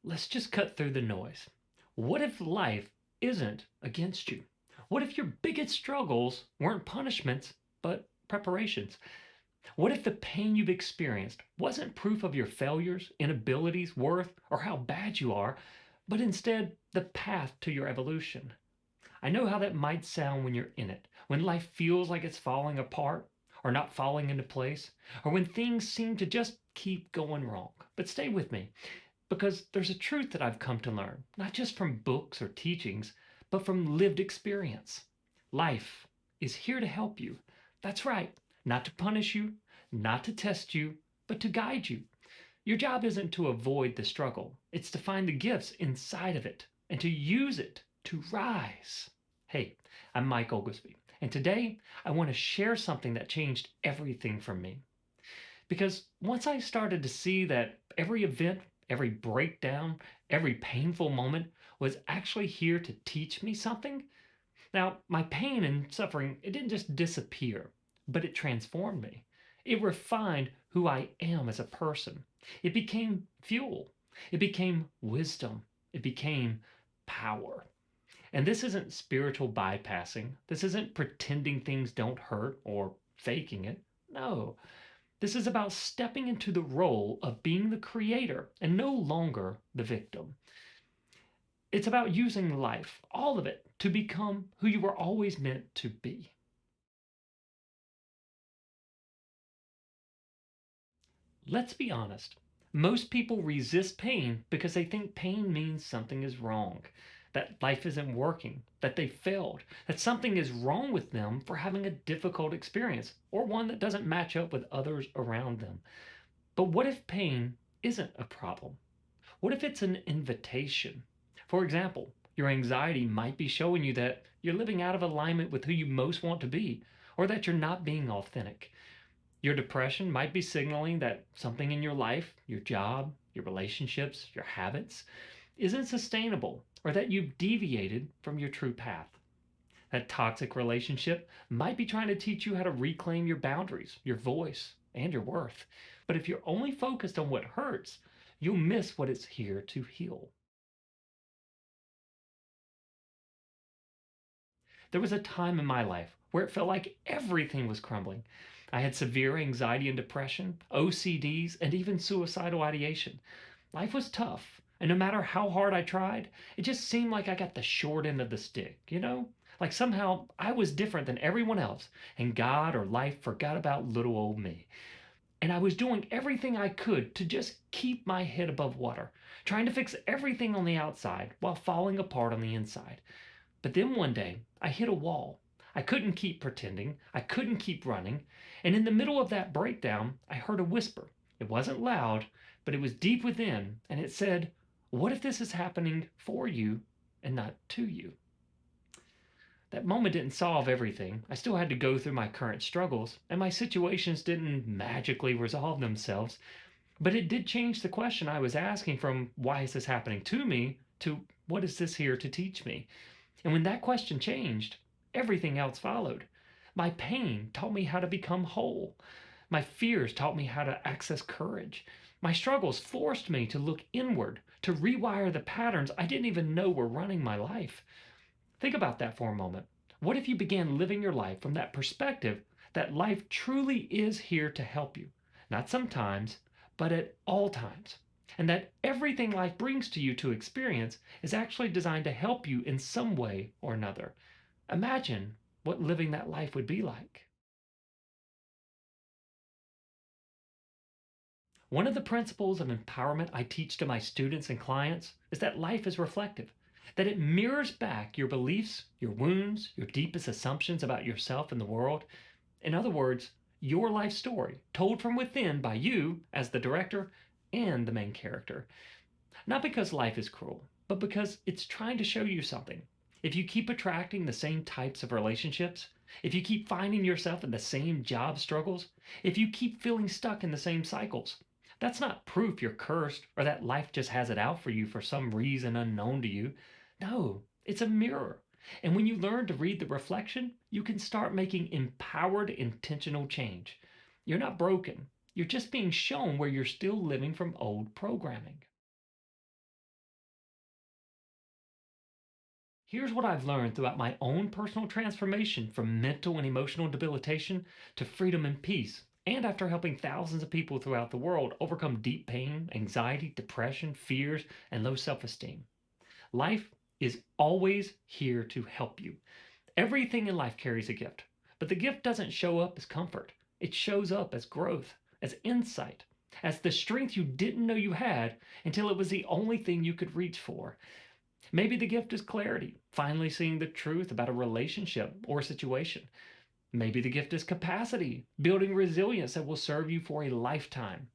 Let's just cut through the noise. What if life isn't against you? What if your biggest struggles weren't punishments, but preparations? What if the pain you've experienced wasn't proof of your failures, inabilities, worth, or how bad you are, but instead the path to your evolution? I know how that might sound when you're in it, when life feels like it's falling apart, or not falling into place, or when things seem to just keep going wrong. But stay with me, because there's a truth that I've come to learn, not just from books or teachings, but from lived experience. Life is here to help you. That's right, not to punish you, not to test you, but to guide you. Your job isn't to avoid the struggle, it's to find the gifts inside of it and to use it to rise. Hey, I'm Mike Oglesbee, and today I want to share something that changed everything for me. Because once I started to see that every event, every breakdown, every painful moment was actually here to teach me something, now my pain and suffering, it didn't just disappear, but it transformed me. It refined who I am as a person. It became fuel. It became wisdom. It became power. And this isn't spiritual bypassing. This isn't pretending things don't hurt or faking it. No, this is about stepping into the role of being the creator and no longer the victim. It's about using life, all of it, to become who you were always meant to be. Let's be honest. Most people resist pain because they think pain means something is wrong, that life isn't working, that they failed, that something is wrong with them for having a difficult experience or one that doesn't match up with others around them. But what if pain isn't a problem? What if it's an invitation? For example, your anxiety might be showing you that you're living out of alignment with who you most want to be, or that you're not being authentic. Your depression might be signaling that something in your life, your job, your relationships, your habits, isn't sustainable, or that you've deviated from your true path. That toxic relationship might be trying to teach you how to reclaim your boundaries, your voice, and your worth. But if you're only focused on what hurts, you'll miss what it's here to heal. There was a time in my life where it felt like everything was crumbling. I had severe anxiety and depression, OCDs, and even suicidal ideation. Life was tough, and no matter how hard I tried, it just seemed like I got the short end of the stick, you know? Like somehow I was different than everyone else, and God or life forgot about little old me. And I was doing everything I could to just keep my head above water, trying to fix everything on the outside while falling apart on the inside. But then one day, I hit a wall. I couldn't keep pretending. I couldn't keep running. And in the middle of that breakdown, I heard a whisper. It wasn't loud, but it was deep within, and it said, "What if this is happening for you and not to you?" That moment didn't solve everything. I still had to go through my current struggles, and my situations didn't magically resolve themselves. But it did change the question I was asking from "Why is this happening to me?" to "What is this here to teach me?" And when that question changed, everything else followed. My pain taught me how to become whole. My fears taught me how to access courage. My struggles forced me to look inward, to rewire the patterns I didn't even know were running my life. Think about that for a moment. What if you began living your life from that perspective that life truly is here to help you? Not sometimes, but at all times. And that everything life brings to you to experience is actually designed to help you in some way or another. Imagine what living that life would be like. One of the principles of empowerment I teach to my students and clients is that life is reflective, that it mirrors back your beliefs, your wounds, your deepest assumptions about yourself and the world. In other words, your life story, told from within by you as the director and the main character. Not because life is cruel, but because it's trying to show you something. If you keep attracting the same types of relationships, if you keep finding yourself in the same job struggles, if you keep feeling stuck in the same cycles, that's not proof you're cursed or that life just has it out for you for some reason unknown to you. No, it's a mirror. And when you learn to read the reflection, you can start making empowered, intentional change. You're not broken. You're just being shown where you're still living from old programming. Here's what I've learned throughout my own personal transformation from mental and emotional debilitation to freedom and peace, and after helping thousands of people throughout the world overcome deep pain, anxiety, depression, fears, and low self esteem. Life is always here to help you. Everything in life carries a gift, but the gift doesn't show up as comfort. It shows up as growth, as insight, as the strength you didn't know you had until it was the only thing you could reach for. Maybe the gift is clarity, finally seeing the truth about a relationship or situation. Maybe the gift is capacity, building resilience that will serve you for a lifetime.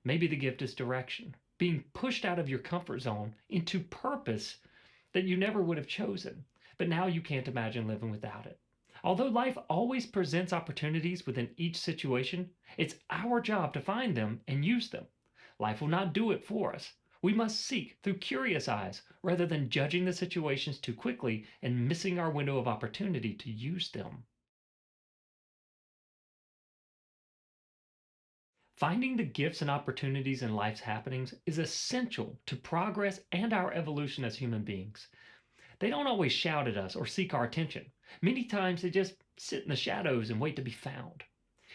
Maybe the gift is direction, being pushed out of your comfort zone into purpose that you never would have chosen, but now you can't imagine living without it. Although life always presents opportunities within each situation, it's our job to find them and use them. Life will not do it for us. We must seek through curious eyes rather than judging the situations too quickly and missing our window of opportunity to use them. Finding the gifts and opportunities in life's happenings is essential to progress and our evolution as human beings. They don't always shout at us or seek our attention. Many times they just sit in the shadows and wait to be found.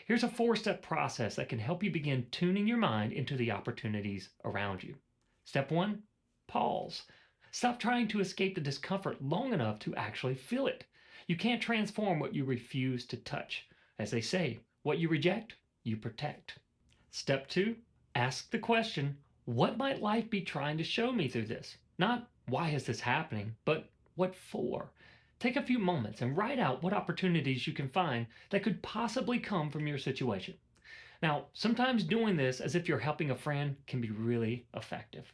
Here's a 4 step process that can help you begin tuning your mind into the opportunities around you. Step 1, pause. Stop trying to escape the discomfort long enough to actually feel it. You can't transform what you refuse to touch. As they say, what you reject, you protect. Step 2, ask the question, what might life be trying to show me through this? Not why is this happening, but what for? Take a few moments and write out what opportunities you can find that could possibly come from your situation. Now, sometimes doing this as if you're helping a friend can be really effective.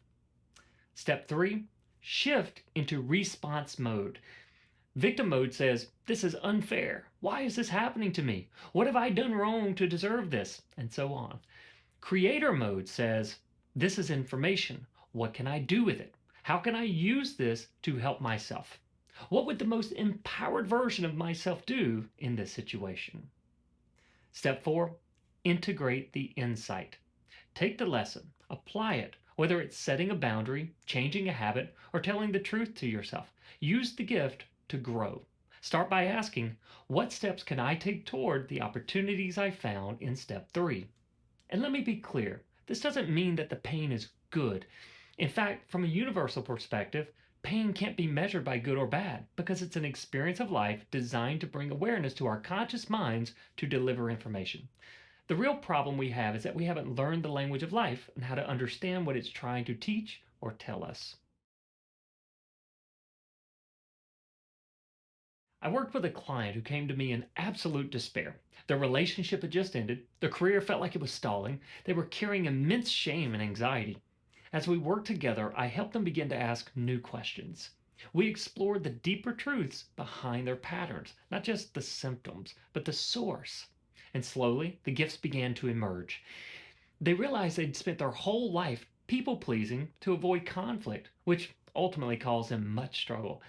Step 3, shift into response mode. Victim mode says, this is unfair. Why is this happening to me? What have I done wrong to deserve this? And so on. Creator mode says, this is information. What can I do with it? How can I use this to help myself? What would the most empowered version of myself do in this situation? Step 4, integrate the insight. Take the lesson, apply it, whether it's setting a boundary, changing a habit, or telling the truth to yourself. Use the gift to grow. Start by asking, what steps can I take toward the opportunities I found in step 3? And let me be clear, this doesn't mean that the pain is good. In fact, from a universal perspective, pain can't be measured by good or bad because it's an experience of life designed to bring awareness to our conscious minds to deliver information. The real problem we have is that we haven't learned the language of life and how to understand what it's trying to teach or tell us. I worked with a client who came to me in absolute despair. Their relationship had just ended, their career felt like it was stalling, they were carrying immense shame and anxiety. As we worked together, I helped them begin to ask new questions. We explored the deeper truths behind their patterns, not just the symptoms, but the source. And slowly, the gifts began to emerge. They realized they'd spent their whole life people pleasing to avoid conflict, which ultimately caused them much struggle.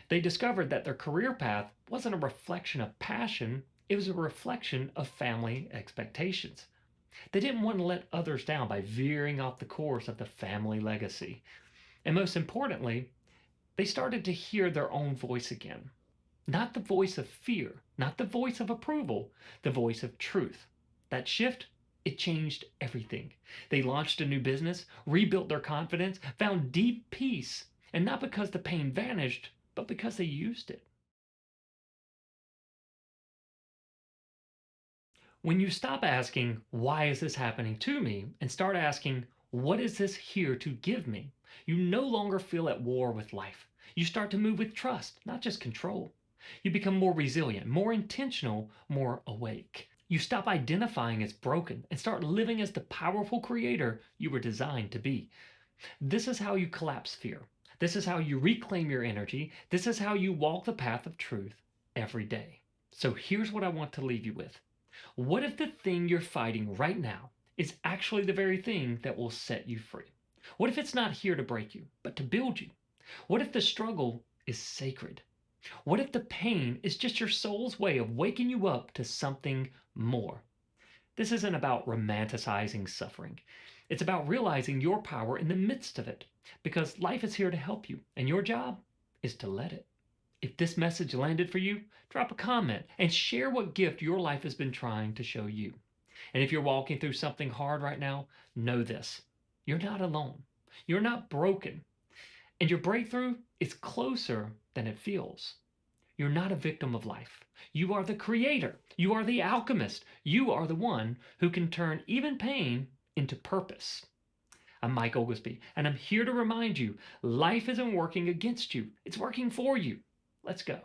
They discovered that their career path wasn't a reflection of passion, it was a reflection of family expectations. They didn't want to let others down by veering off the course of the family legacy. And most importantly, they started to hear their own voice again. Not the voice of fear, not the voice of approval, the voice of truth. That shift, it changed everything. They launched a new business, rebuilt their confidence, found deep peace, and not because the pain vanished, but because they used it. When you stop asking, why is this happening to me, and start asking, what is this here to give me, you no longer feel at war with life. You start to move with trust, not just control. You become more resilient, more intentional, more awake. You stop identifying as broken and start living as the powerful creator you were designed to be. This is how you collapse fear. This is how you reclaim your energy. This is how you walk the path of truth every day. So here's what I want to leave you with. What if the thing you're fighting right now is actually the very thing that will set you free? What if it's not here to break you, but to build you? What if the struggle is sacred? What if the pain is just your soul's way of waking you up to something more? This isn't about romanticizing suffering. It's about realizing your power in the midst of it, because life is here to help you, and your job is to let it. If this message landed for you, drop a comment and share what gift your life has been trying to show you. And if you're walking through something hard right now, know this: you're not alone. You're not broken. And your breakthrough is closer than it feels. You're not a victim of life. You are the creator. You are the alchemist. You are the one who can turn even pain into purpose. I'm Mike Oglesbee, and I'm here to remind you life isn't working against you, it's working for you. Let's go.